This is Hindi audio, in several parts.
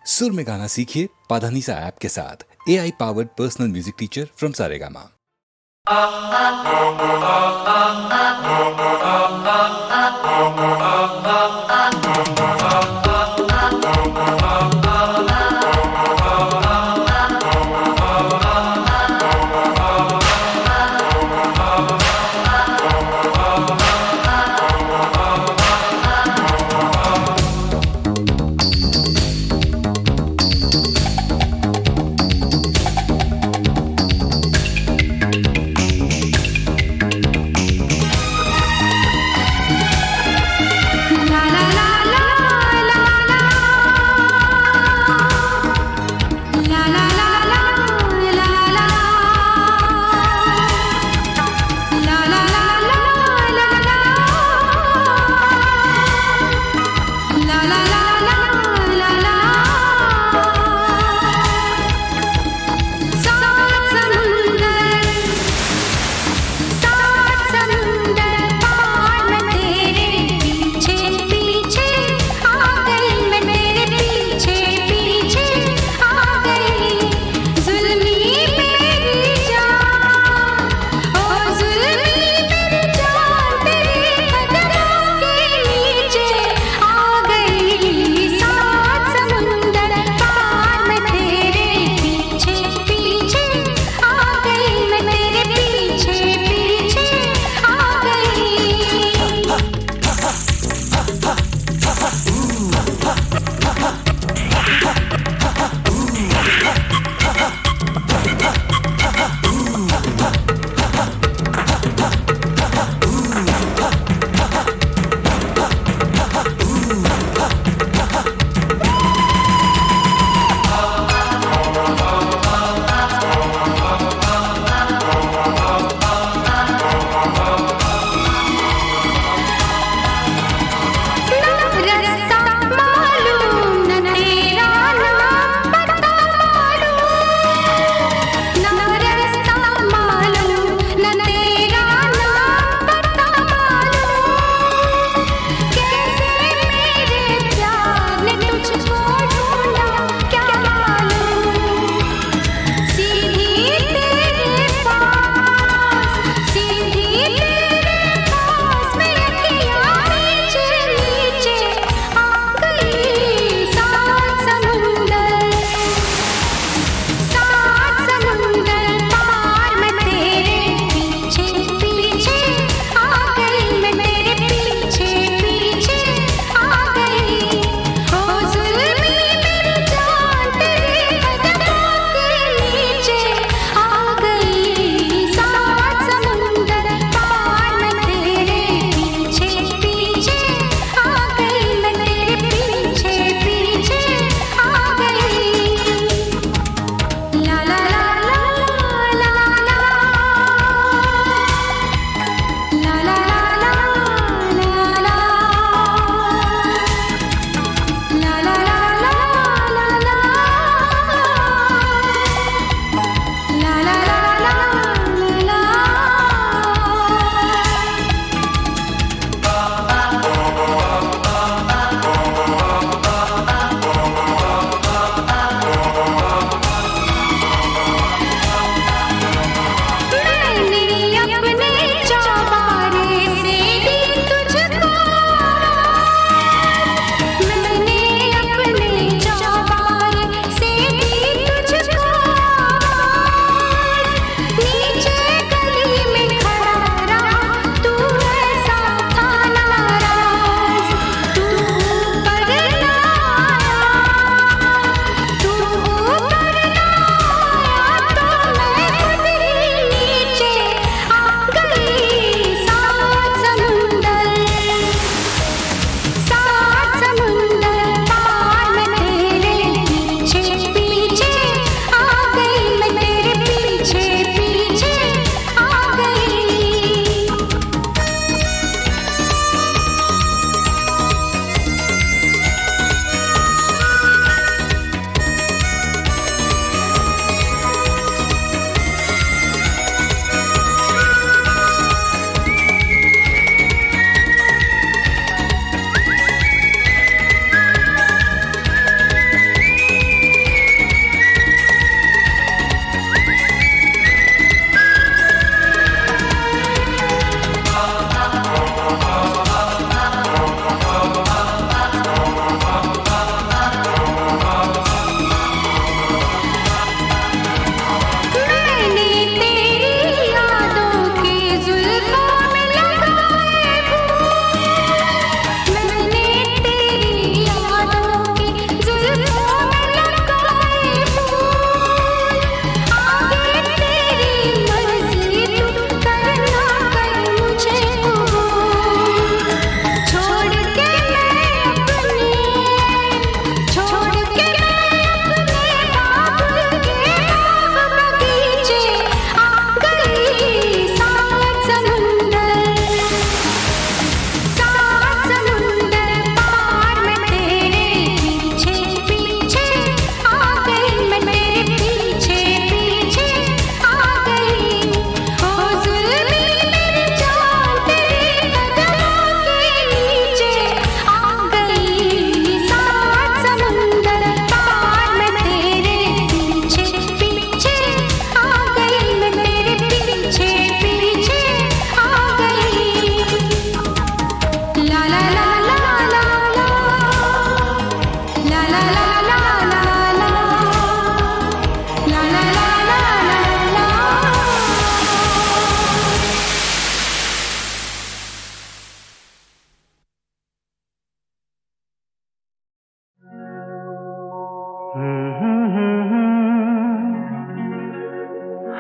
सुर में गाना सीखिए पाधानीसा ऐप के साथ। AI powered personal music teacher from Saregama. La la la la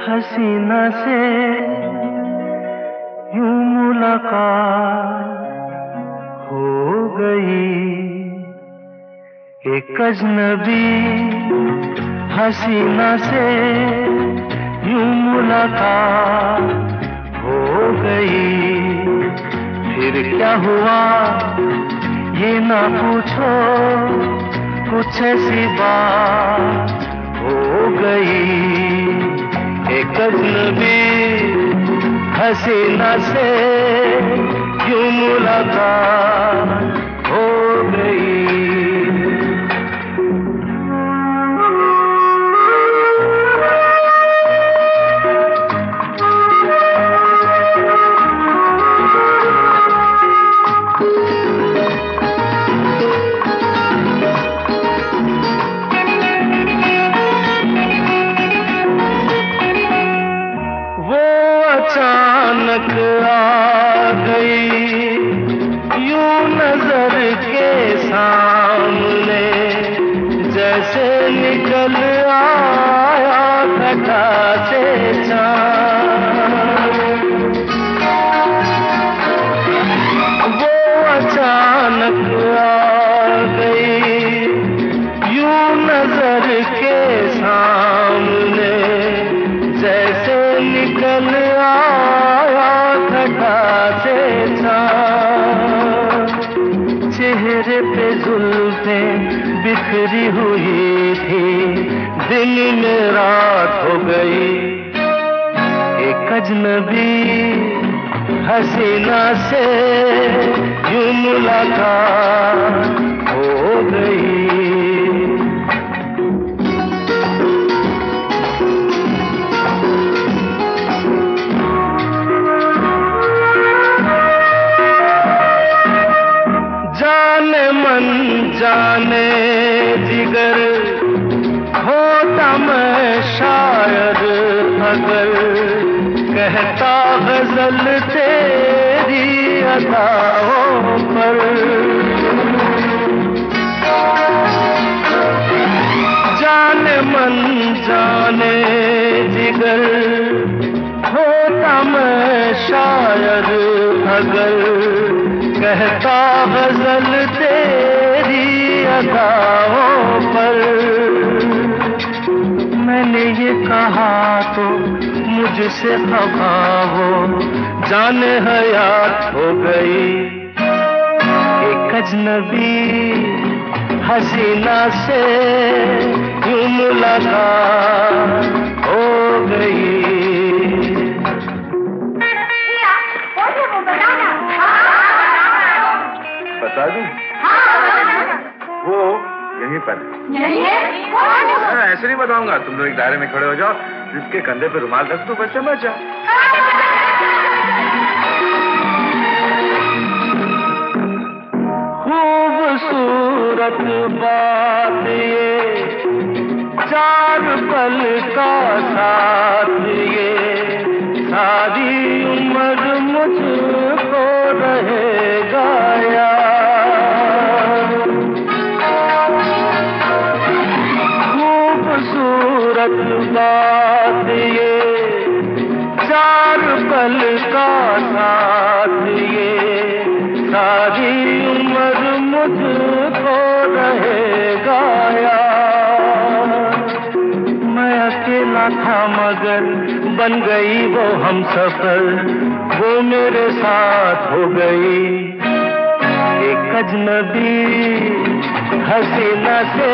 हसीना से यूं मुलाकात हो गई, एक अजनबी हसीना से यूं मुलाकात हो गई। फिर क्या हुआ ये ना पूछो, कुछ ऐसी बात हो गई। एक अजनबी हसीना से यूं मुलाकात हो गई। अचानक आ गई यूं नजर के सामने, जैसे निकल आया घटा से चाँद। वो अचानक आ गई यूं नजर के सामने, जैसे निकल आया घटा से चाँद। चेहरे पे जुल्फें बिखरी हुई थी, दिन में रात हो गई। एक अजनबी हसीना से यूं मुलाकात हो गई। जाने जिगर होता मैं शायद अगर, कहता गजल तेरी अदाओं पर। जाने मन जाने जिगर होता मैं शायद अगर, कहता गजल तेरी अदाओं पर। मैंने ये कहा तो मुझसे खफा हो, जाने हयात हो गई। एक अजनबी हसीना से यूं मुलाकात हो गई। बता दूं? वो यहीं पर ऐसे नहीं बताऊंगा। तुम लोग एक दायरे में खड़े हो जाओ, जिसके कंधे पे रुमाल रख दो, बच्चा मत जाओ। खूबसूरत बात ये, चार पल का साथ ये, सारी उम्र मुझको रहेगा याद। खूबसूरत बात ये, चार पल का साथ ये, सारी उम्र मुझको रहेगा याद। मैं अकेला था मगर बन गई वो हमसफर, वो मेरे साथ हो गई। एक अजनबी हसीना से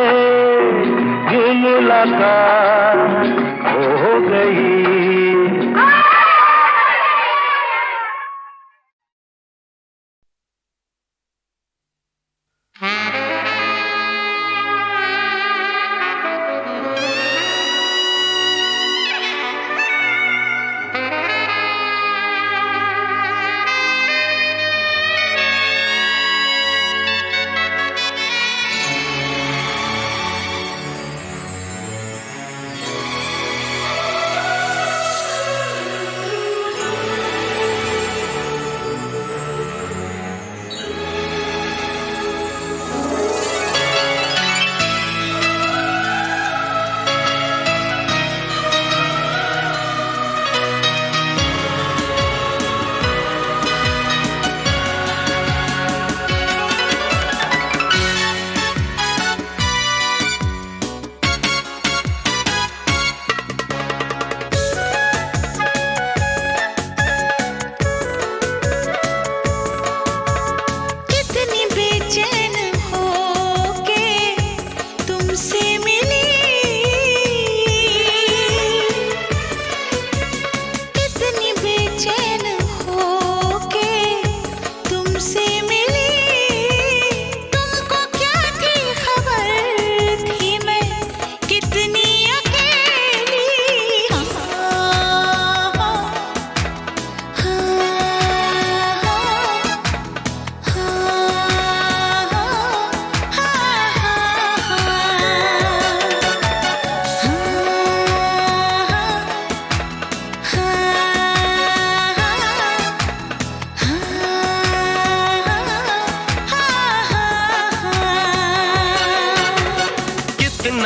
यूं मुलाकात हो गई।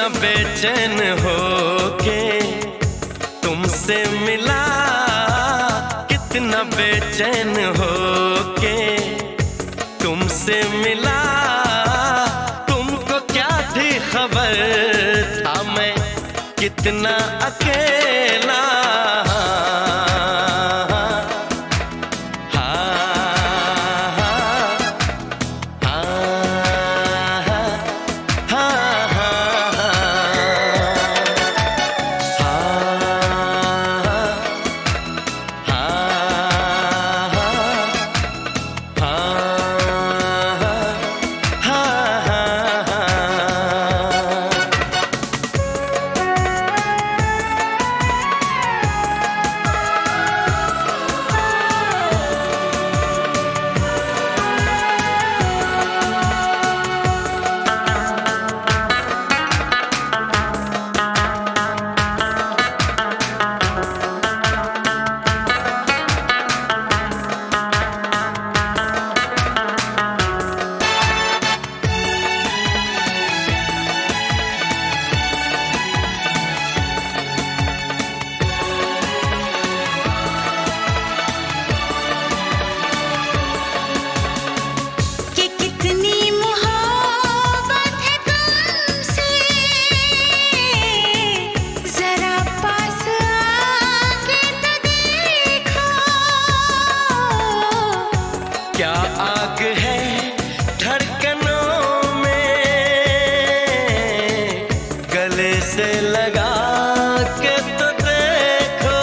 कितना बेचैन हो के तुमसे मिला, कितना बेचैन हो के तुमसे मिला। तुमको क्या थी खबर, था मैं कितना अकेला। क्या आग है धड़कनों में, गले से लगा के तो देखो।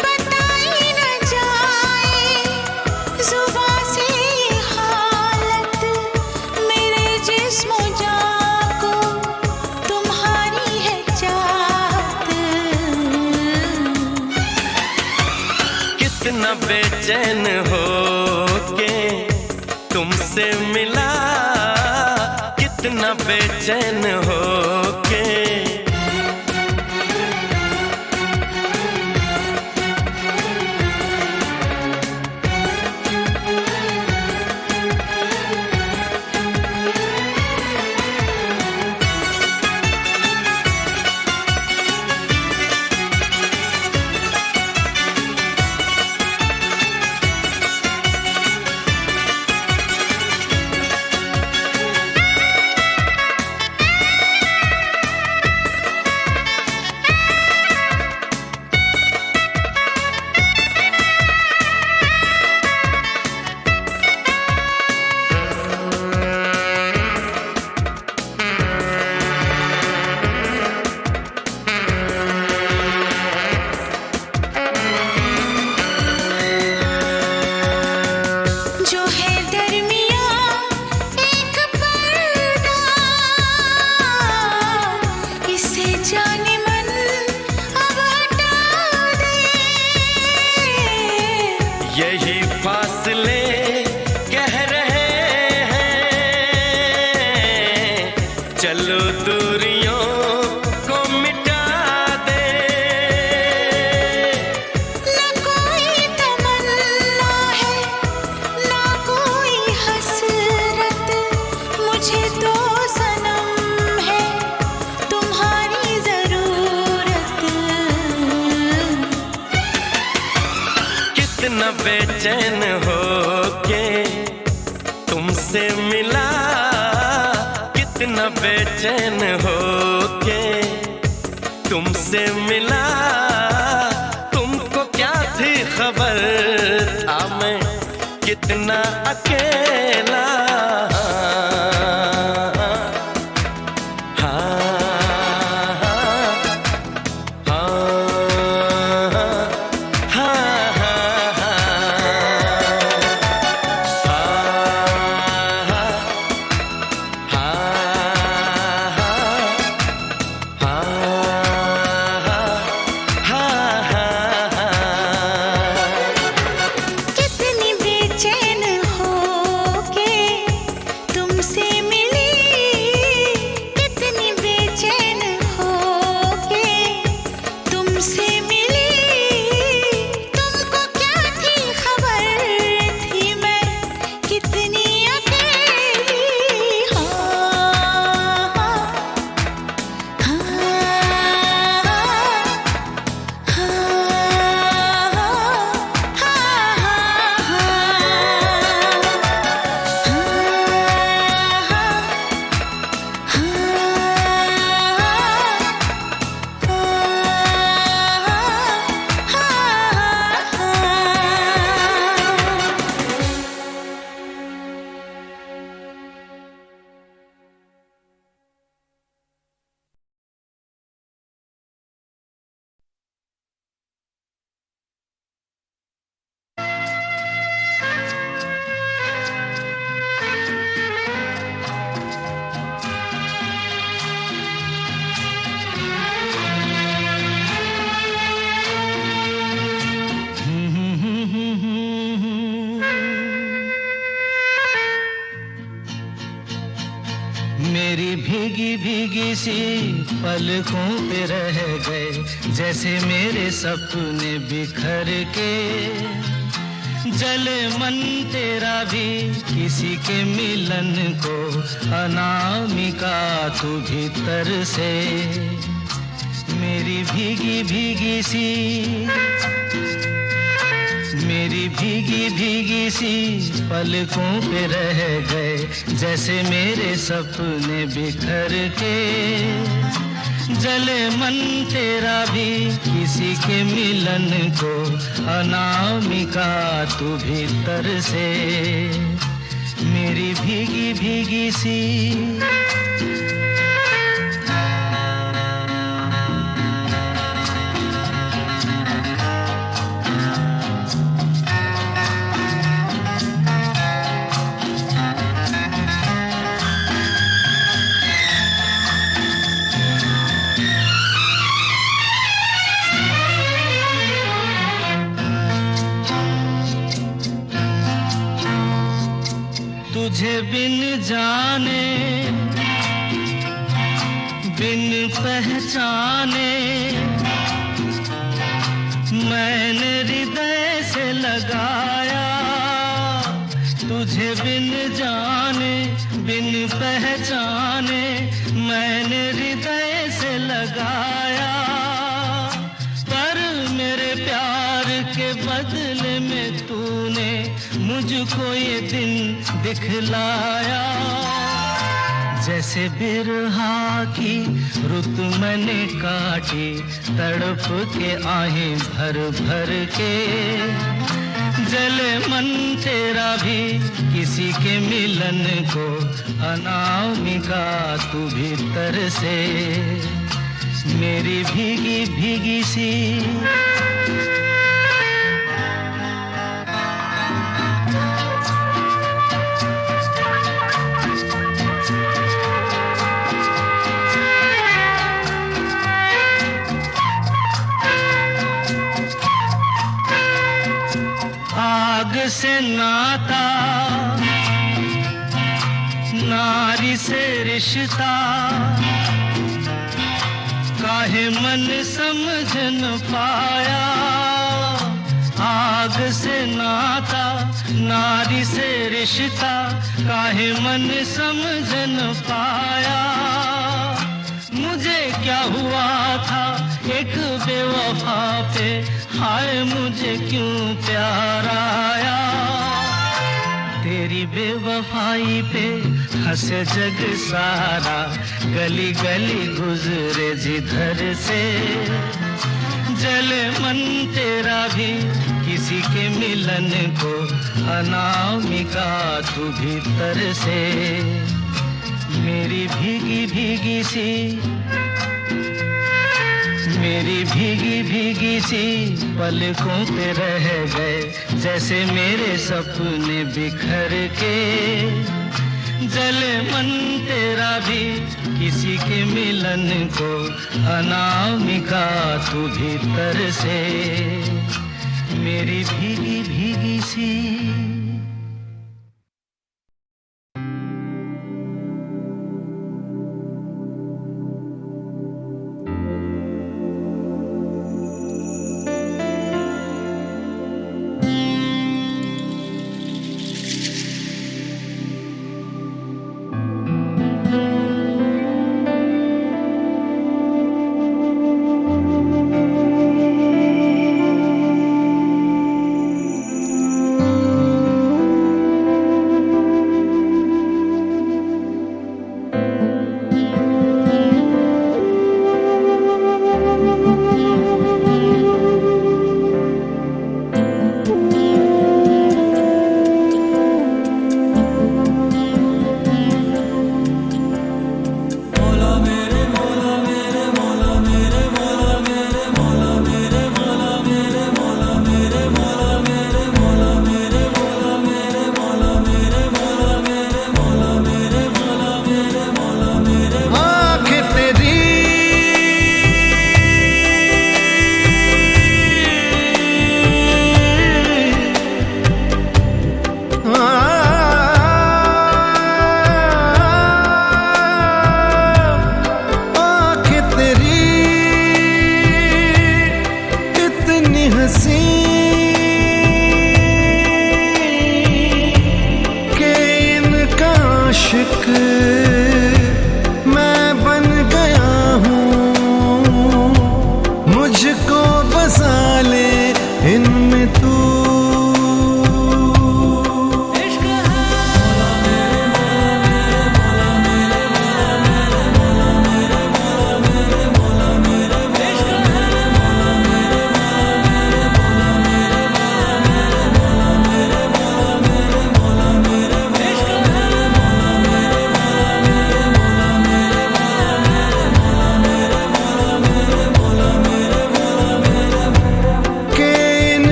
बताई न जाए जुबां से हालत, मेरे जिस्म जान को तुम्हारी है चाहत। कितना बेचैन हो के तुमसे मिला, कितना बेचैन हो के। जो है दरमियाँ एक पर्दा, इसे जाने मन अब हटा दे। यही फासले कह रहे हैं, चलो दूरियों को मिटा दे। न कोई तमन्ना है ना कोई हसरत, मुझे तो सनम है तुम्हारी जरूरत। कितना बेचैन हो के तुमसे मिला, कितना बेचैन हो के तुमसे मिला। तुमको क्या थी खबर, था मैं कितना अकेला। कितनी बेचैन हो के भीगी भीगी सी पलकों पे रह गए जैसे मेरे सपने बिखर के। जले मन तेरा भी किसी के मिलन को, अनामिका तू भीतर से मेरी भीगी भीगी सी, मेरी भीगी भीगी सी पलकों पे रह गए जैसे मेरे सपने बिखर के। जले मन तेरा भी किसी के मिलन को, अनामिका तू भीतर से मेरी भीगी भीगी सी। तुझे बिन जाने बिन पहचाने मैंने हृदय से लगाया। तुझे बिन जाने बिन पहचाने मैंने हृदय से लगाया। पर मेरे प्यार के बदले में तूने मुझको ये दिन दिखलाया। जैसे बिरहा की रुत मैंने काटी, तड़प के आहें भर भर के। जले मन तेरा भी किसी के मिलन को, अनामिका तू भीतर से मेरी भीगी भीगी सी। आग से नाता, नारी से रिश्ता, काहे मन समझ न पाया। आग से नाता, नारी से रिश्ता, काहे मन समझ न पाया। मुझे क्या हुआ था एक बेवफा पे, हाय मुझे क्यों प्यार आया। तेरी बेवफाई पे हंसे जग सारा, गली गली गुजरे जिधर से। जले मन तेरा भी किसी के मिलन को, अनामिका तू भीतर से मेरी भीगी भीगी सी, मेरी भीगी भीगी सी पलकों पे रह गए जैसे मेरे सपने बिखर के। जले मन तेरा भी किसी के मिलन को, अनामिका तू भीतर से मेरी भीगी भीगी सी।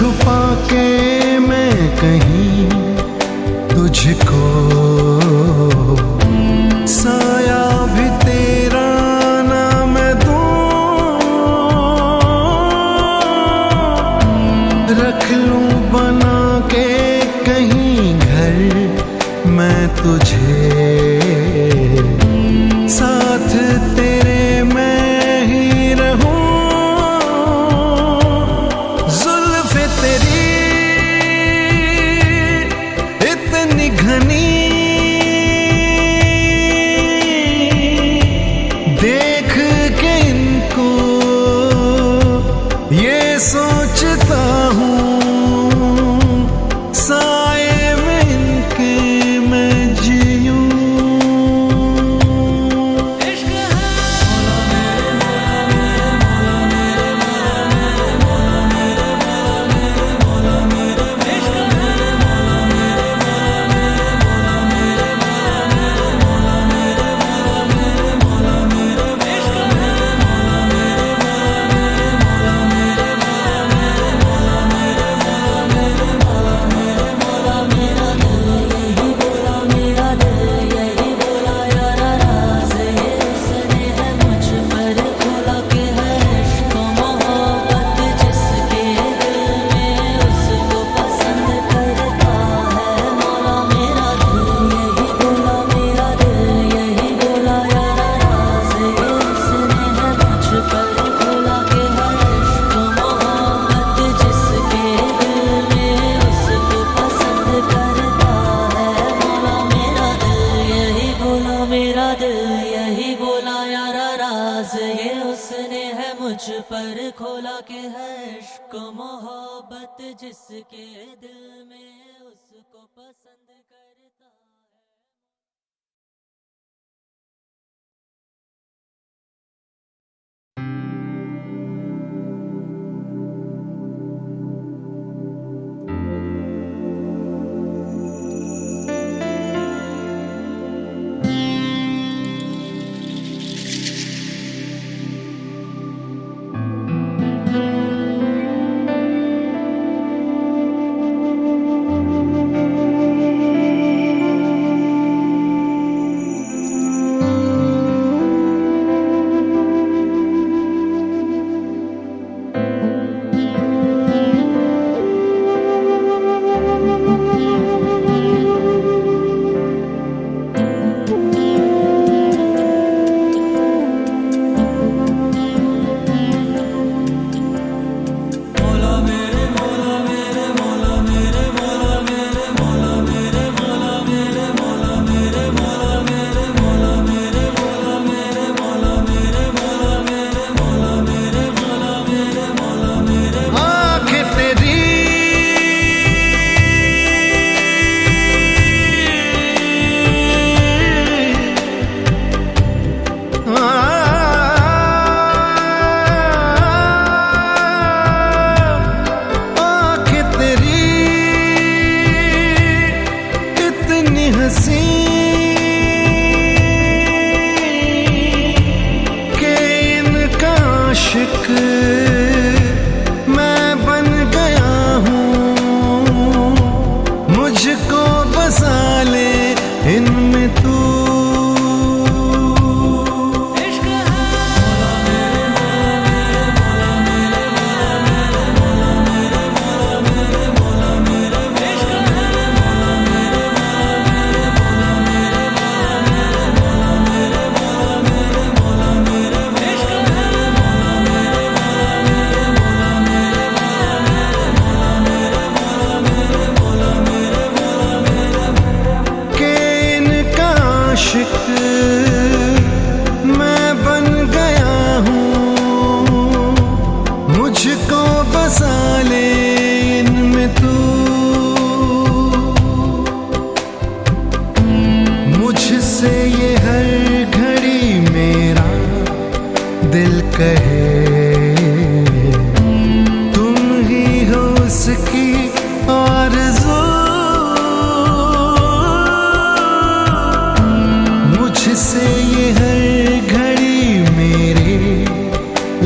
छुपा के मैं कहीं तुझको साया भी तेरा ना मैं दूं, रख लूं बना के कहीं घर मैं तुझे, साथ तेरे मैं ही रहूं। जुल्फ़े तेरी इतनी घनी, देख के इनको ये सोचता हूँ, साए में इनके मैं जीऊं। पर खोला के है इश्क मोहब्बत जिसके दिल में उसको पसंद करता है।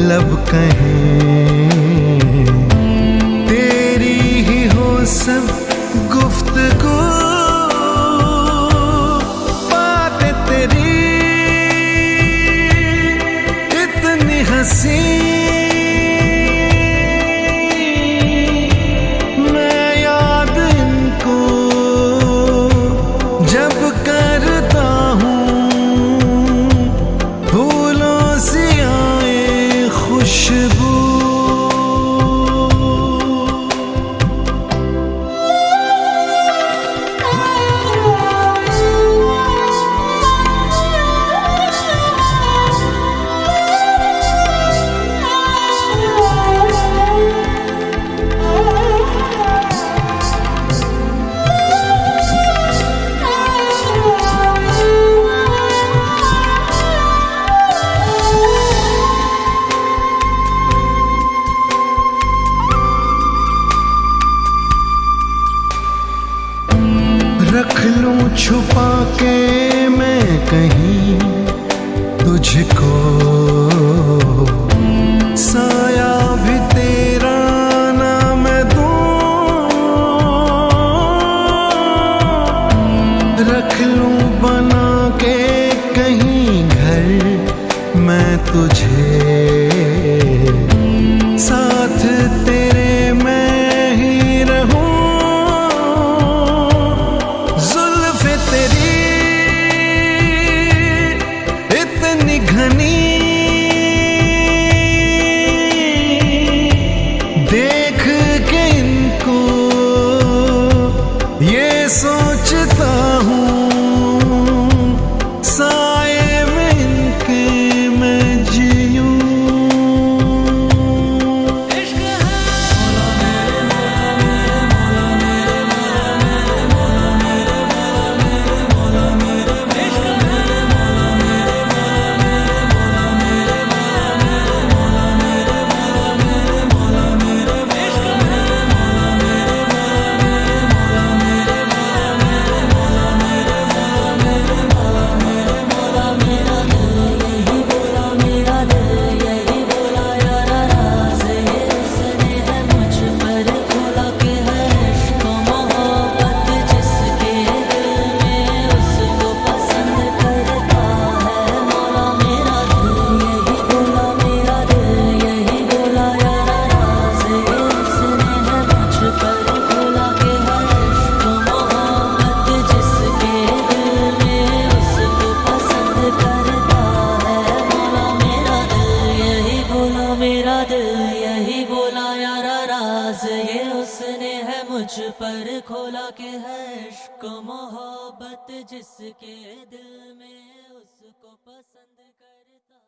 लब कहें तेरी हंसी मैं याद इनको जब करता हूँ, फूलों सी आए खुशबू। रख लूं छुपा के मैं कहीं तुझको, साया भी तेरा ना मैं दूं। रख लूं बना के कहीं घर मैं तुझे, साथ तेरे मैं ही रहूं। घनी देख के इनको ये सोचता हूँ, साए में इनके मैं जीऊं। पर खोला के है इश्क मोहब्बत जिसके दिल में उसको पसंद करता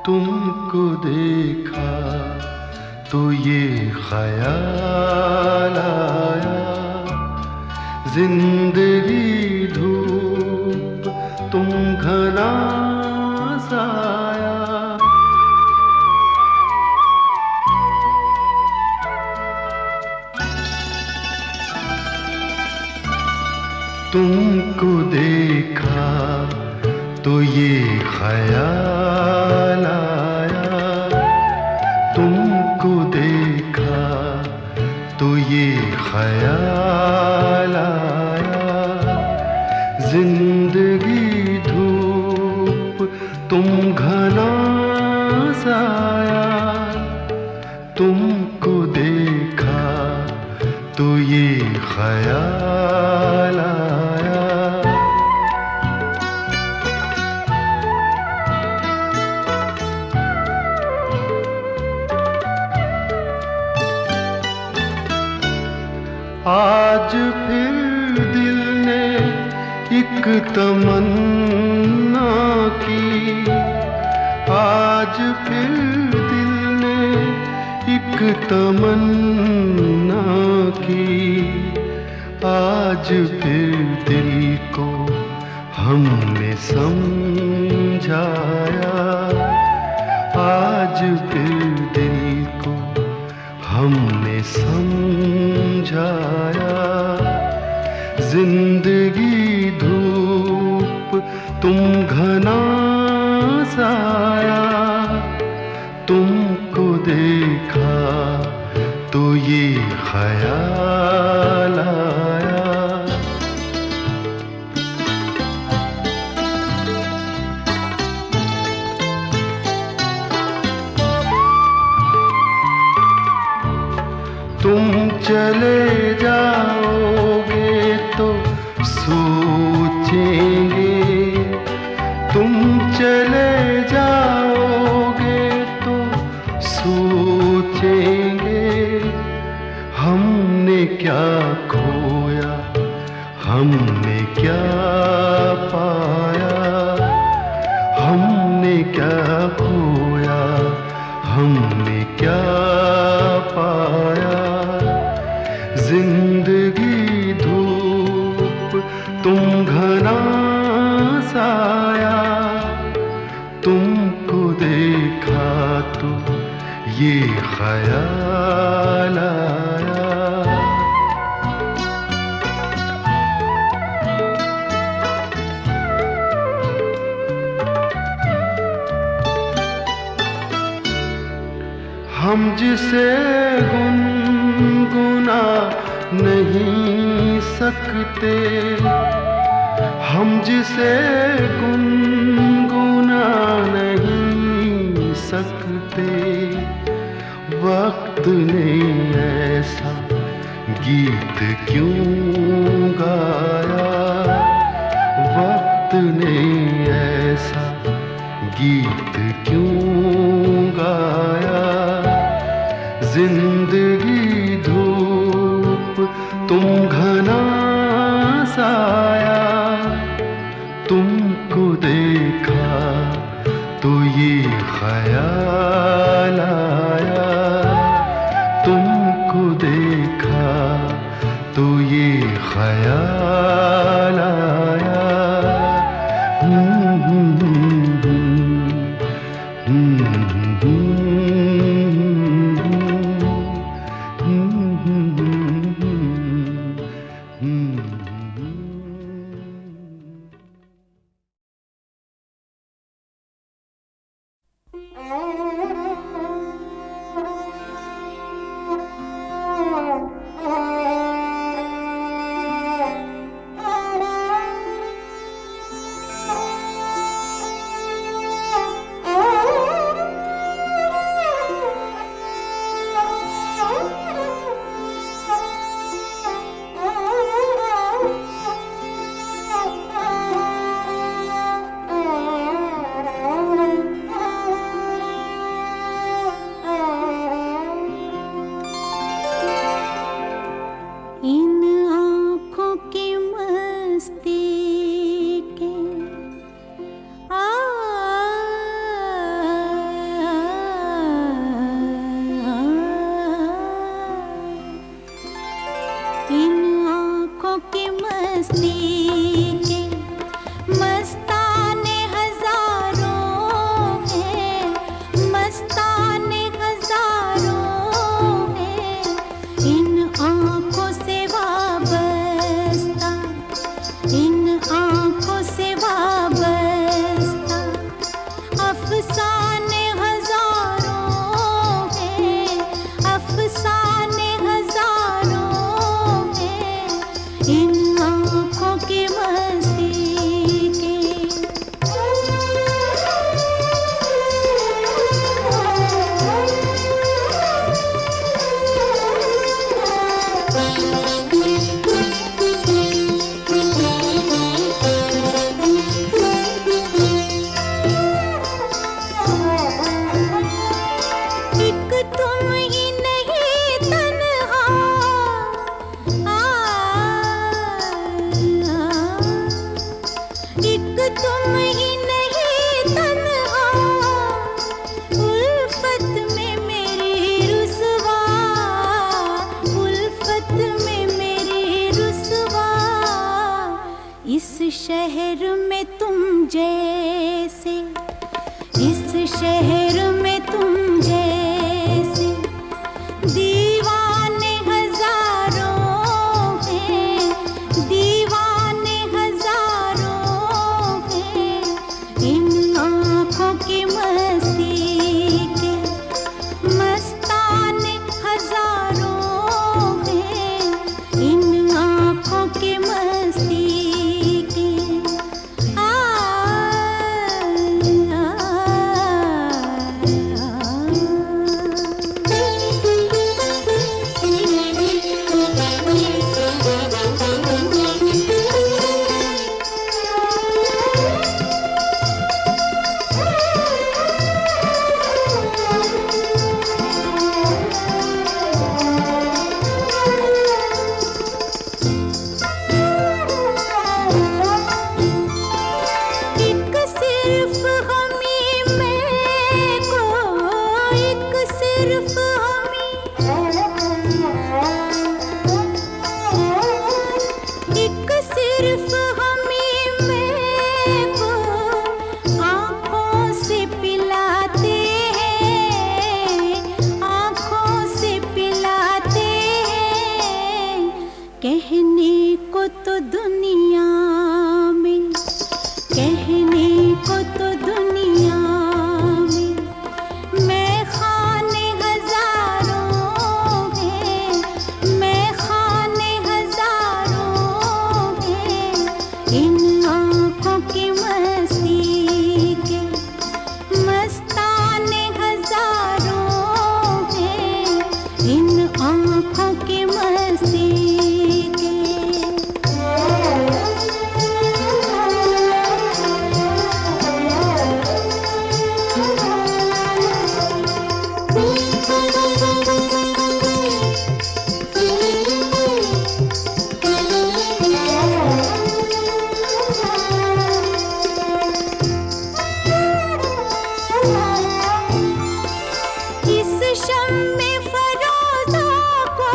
तुमको देखा तो ये ख्याल आया, जिंदगी धूप तुम घना साया। तुमको देखा तो ये ख्याल आया, तुमको देखा तो ये ख्याल आया, जिंदगी धूप तुम घना साया। तुमको देखा तो ये ख्याल आया। आज फिर दिल ने एक तमन्ना की, आज फिर दिल ने एक एक तमन्ना की, आज फिर दिल को हमने समझाया, आज फिर दिल को हमने समझाया। जिंदगी धूप तुम घना साया, तुमको देखा तो ये ख्याल आया। तुम चले जाओगे तो सोचेंगे, तुम चले जाओगे तो सोचेंगे, हमने क्या खोया, हमने क्या पाया, हमने क्या खोया, हमने क्या पाया। जिंदगी धूप तुम घना साया, तुमको देखा तो ये ख्याल आया। हम जिसे गुनगुना नहीं सकते, हम जिसे गुनगुना नहीं सकते, वक्त ने ऐसा गीत क्यों गाया, वक्त ने ऐसा गीत क्यों गाया। जिंदगी धूप तुम घना साया, तुमको देखा तो ये ख्याल आया, तुमको देखा तो ये ख्याल आया। इन आँखों की मस्ती के। इस शम्मे फरोज़ा को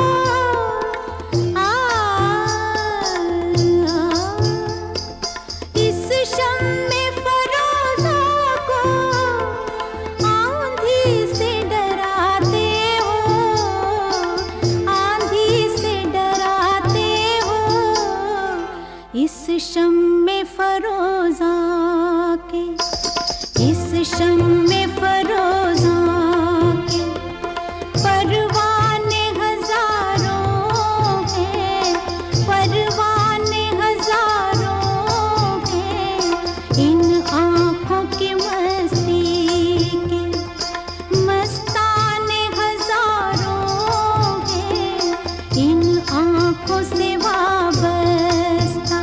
इस शम्मे फरोज़ा को आंधी से डराते हो, आंधी से डराते हो। इस शम्मे फरोज़ा के, इस शम्मे फरोज़ा के परवाने हजारों हैं, परवाने हजारों हैं। इन आँखों की मस्ती के मस्ताने हजारों हैं। इन आँखों से वाबस्ता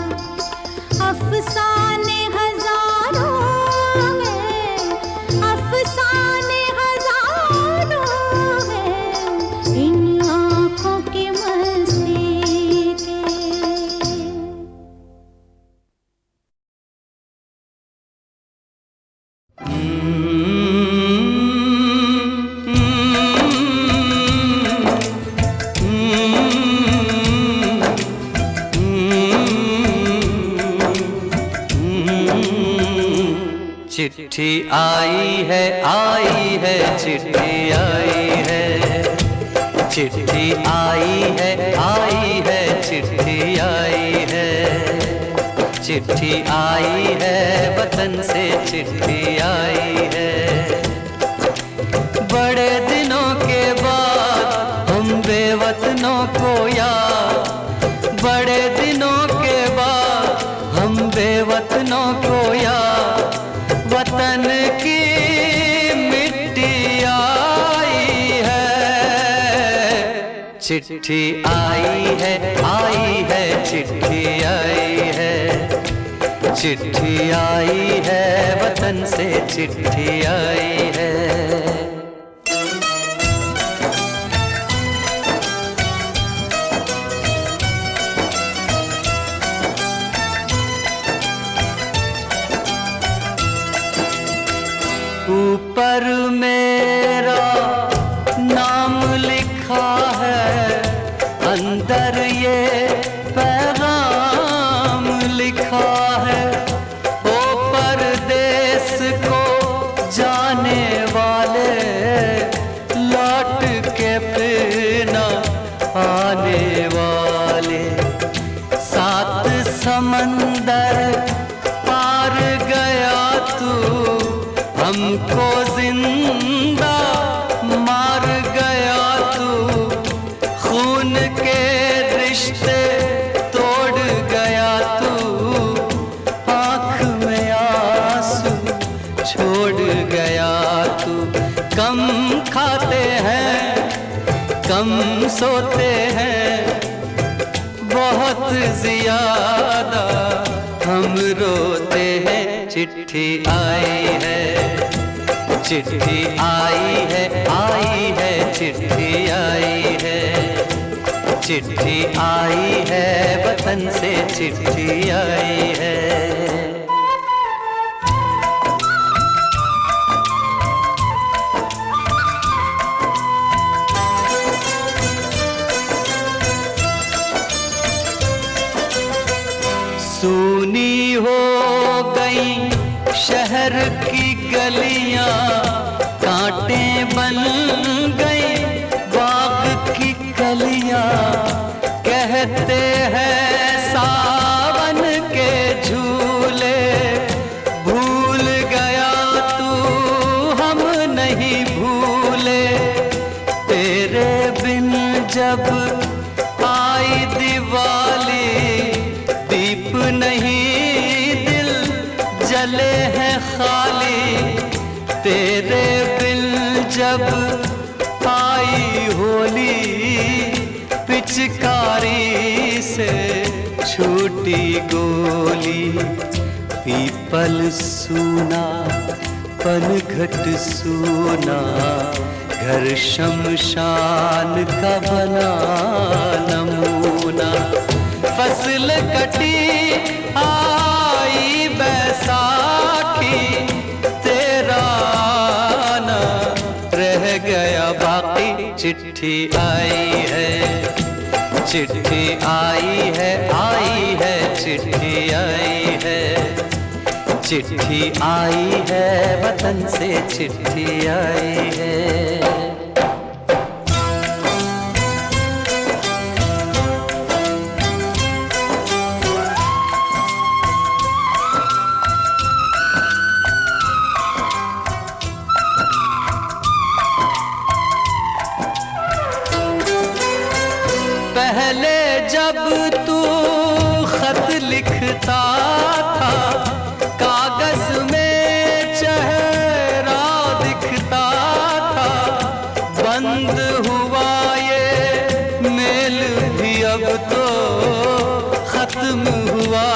अफसाने हजारों हैं, अफसाने हजारों हैं। इन आँखों की मस्ती के। चिट्ठी आई है चिट्ठी आई है, चिट्ठी आई है चिट्ठी आई है। चिट्ठी आई है वतन से चिट्ठी आई है। बड़े दिनों के बाद हम बेवतनों को याद, बड़े दिनों के बाद हम बेवतनों को याद। वतन की मिट्टी आई है। चिट्ठी आई है चिट्ठी आई है। चिट्ठी आई है वतन से चिट्ठी आई है। ऊपर मेरा नाम लिखा है, अंदर ये पैगाम लिखा है। ओ परदेस को जाने वाले, लौट के फिर न आने वाले। सात समंदर पार गया तू, हमको जिंदा मार गया तू। खून के रिश्ते तोड़ गया तू, आँख में आंसू छोड़ गया तू। कम खाते हैं, कम सोते हैं, बहुत ज्यादा हम रोते हैं। चिट्ठी आई है, चिट्ठी आई है चिट्ठी आई है। चिट्ठी आई है वतन से चिट्ठी आई है। सूनी हो गई शहर की गलियां, कांटे बन गई बाग की कलियां। कहते हैं सावन के झूले, भूल गया तू हम नहीं भूले। तेरे बिन जब आई दिवाली, दीप नहीं दिल जले हैं खाली। तेरे बिन जब आई हो बोली पिचकारी से छूटी गोली, पीपल सूना पनघट सूना, घर शमशान का बना नमूना। फसल कटी आई बैसाखी, तेरा आना रह गया बाकी। चिट्ठी आई है, चिट्ठी आई है, आई है, चिट्ठी आई है, चिट्ठी आई है, वतन से चिट्ठी आई है। पहले जब तू खत लिखता था, कागज में चेहरा दिखता था। बंद हुआ ये मेल भी अब तो, खत्म हुआ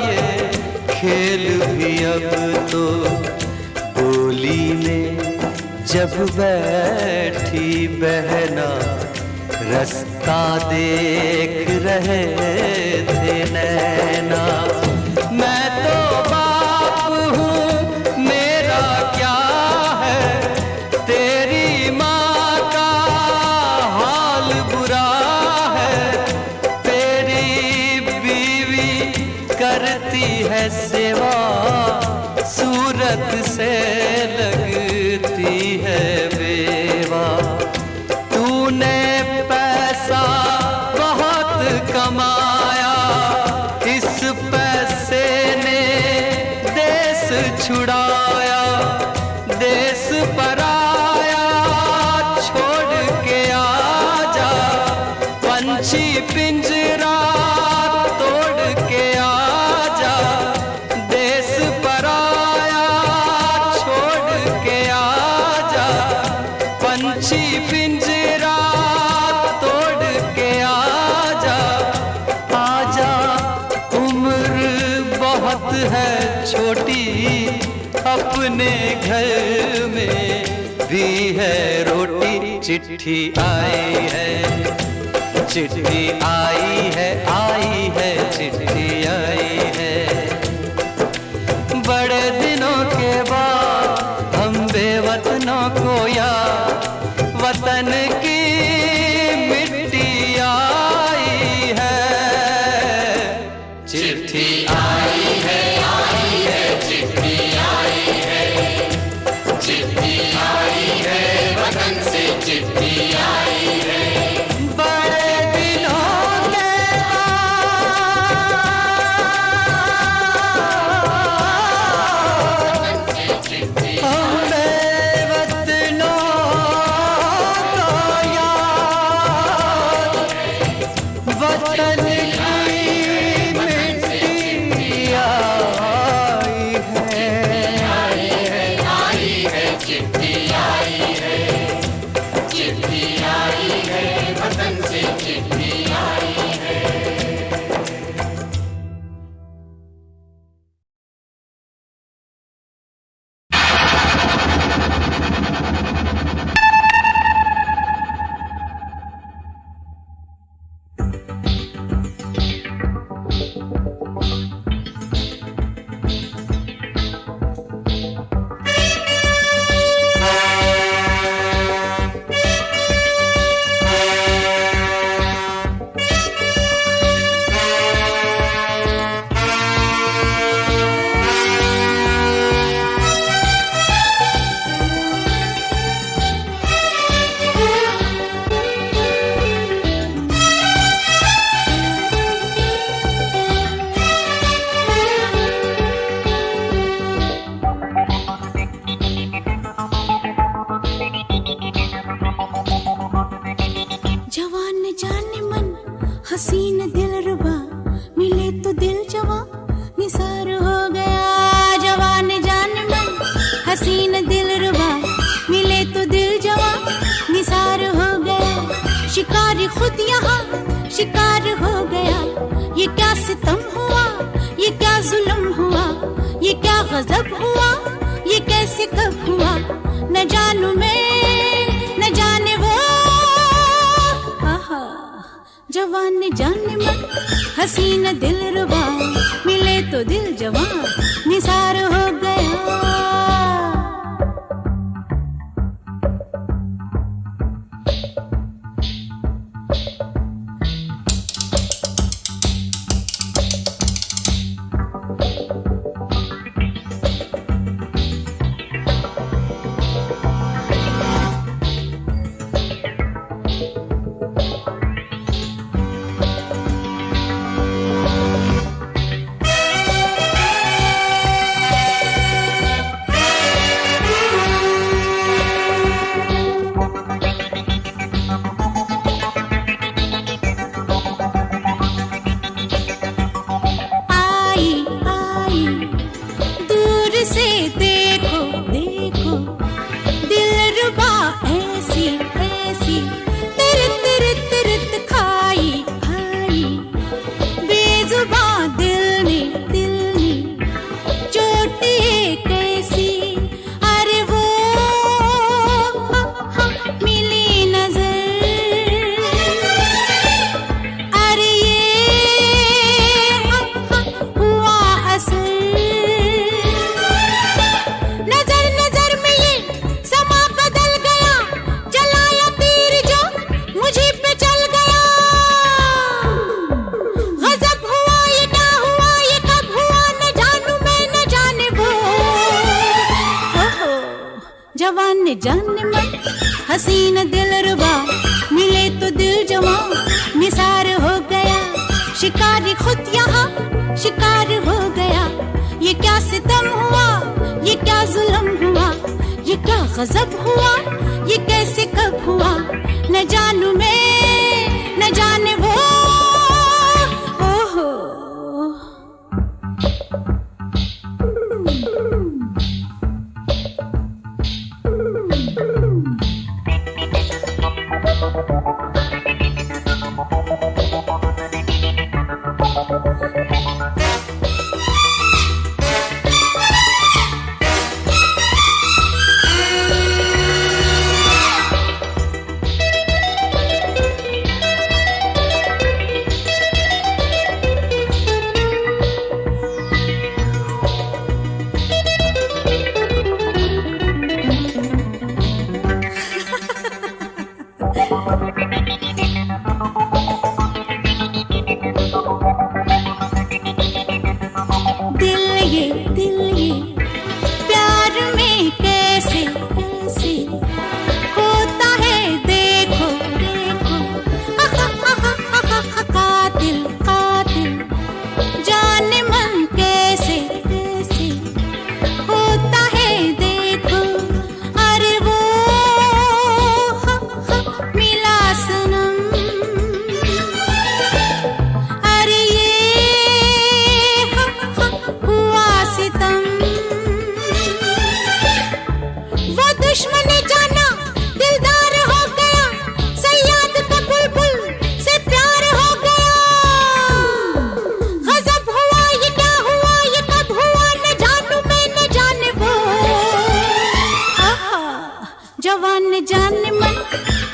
ये खेल भी अब तो। बोली में जब बैठी बहना, रास्ता देख रहे थे नैना। मैं तो बाप हूँ, मेरा क्या है, तेरी माँ का हाल बुरा है। तेरी बीवी करती है सेवा, सूरत से लगती है बेवा। तूने पैसा बहुत कमाया, इस पैसे ने देश छुड़ाया। देश पराया छोड़ के आजा, पंछी पिंजरा तोड़ के आजा। देश पराया छोड़ के आजा, पंछी पिंजरा तोड़ के आजा। आजा उम्र बहुत है छोटी, अपने घर में भी है रोटी। चिट्ठी आई है, चिट्ठी आई है, आई है, चिट्ठी आई है। बड़े दिनों के बाद हम बेवतनों को याद, वतन की मिट्टी आई है। चिट्ठी आई है, आई है, चिट्ठी आई है, चिट्ठी आई है, वतन से चिट्ठी आई है। बड़े दिनों के हम बेवतनों को याद, वतन की मिट्टी आई है। चिट्ठी आई है, चिट्ठी आई है, वतन से चिट्ठी आई है। हसीन दिलरुबा मिले तो दिल जवा निसार हो गया। जवान जान मन हसीन दिलरुबा मिले तो दिल जवा निसार हो गया। शिकारी खुद यहाँ शिकार हो गया। ये क्या सितम हुआ, ये क्या जुल्म हुआ, ये क्या गजब हुआ, ये कैसे कब हुआ, न जानू मैं न जाने वो। आहा जवान ने जाने मन हसीन दिलरुबा, मिले तो दिल जवान निसार हो गया। जवान ने जाने मन हसीन दिलरुबा, मिले तो दिल जवां निसार हो गया। शिकारी खुद यहाँ शिकार हो गया। ये क्या सितम हुआ, ये क्या जुल्म हुआ, ये क्या गजब हुआ, ये कैसे कब हुआ, न जानू मैं न जाने वो। ओहो जवान ने जाने मन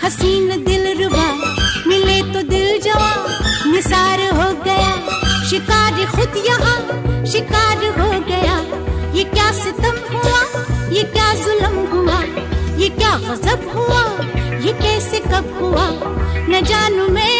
हसीन दिलरुबा, मिले तो दिल जवां निसार हो गया। शिकारी खुद यहाँ शिकार हो गया। ये क्या सितम हुआ, ये क्या जुल्म हुआ, ये क्या गजब हुआ, ये कैसे कब हुआ, न जानू मैं